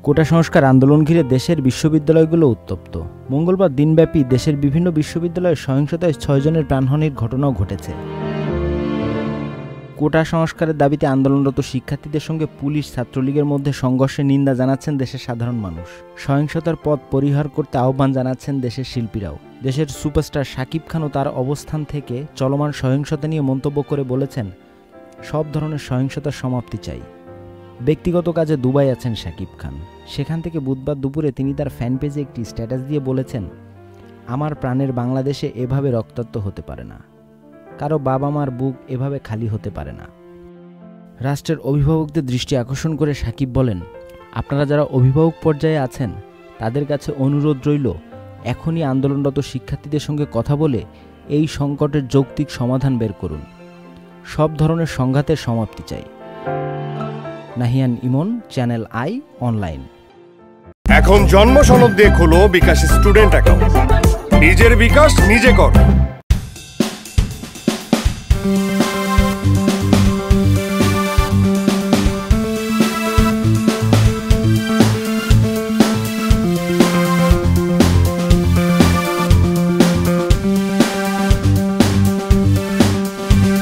কোটা সংস্কার আন্দোলন ঘিরে দেশের বিশ্ববিদ্যালয়গুলো উত্তপ্ত। মঙ্গলবার দিনব্যাপী দেশের বিভিন্ন বিশ্ববিদ্যালয়ে সহিংসতায় 6 জনের প্রাণহানির ঘটনাও ঘটেছে। কোটা সংস্কারের দাবিতে আন্দোলনরত শিক্ষার্থীদের সঙ্গে পুলিশ ছাত্রলীগের মধ্যে সংঘর্ষের নিন্দা জানাচ্ছেন দেশের সাধারণ মানুষ। সহিংসতার পথ পরিহার করতে আহ্বান জানাচ্ছেন দেশের শিল্পীরাও। দেশের সুপারস্টার শাকিব খানও তার অবস্থান থেকে চলমান সহিংসতা নিয়ে মন্তব্য করে বলেছেন, সব ধরনের সহিংসতার সমাপ্তি চাই। ব্যক্তিগত কাজে দুবাই আছেন শাকিব খান। সেখান থেকে বুধবার দুপুরে তিনি তার ফ্যান পেজে একটি স্ট্যাটাস দিয়ে বলেছেন, আমার প্রাণের বাংলাদেশে এভাবে রক্তাক্ত হতে পারে না, কারো বাবা মার বুক এভাবে খালি হতে পারে না। রাষ্ট্রের অভিভাবকদের দৃষ্টি আকর্ষণ করে শাকিব বলেন, আপনারা যারা অভিভাবক পর্যায়ে আছেন তাদের কাছে অনুরোধ রইল, এখনই আন্দোলনরত শিক্ষার্থীদের সঙ্গে কথা বলে এই সংকটের যৌক্তিক সমাধান বের করুন। সব ধরনের সংঘাতের সমাপ্তি চাই। নাহিয়ান ইমন, চ্যানেল আই অনলাইন। এখন জন্ম সনদ দিয়ে খোলো বিকাশ স্টুডেন্ট অ্যাকাউন্ট। নিজের বিকাশ নিজে কর।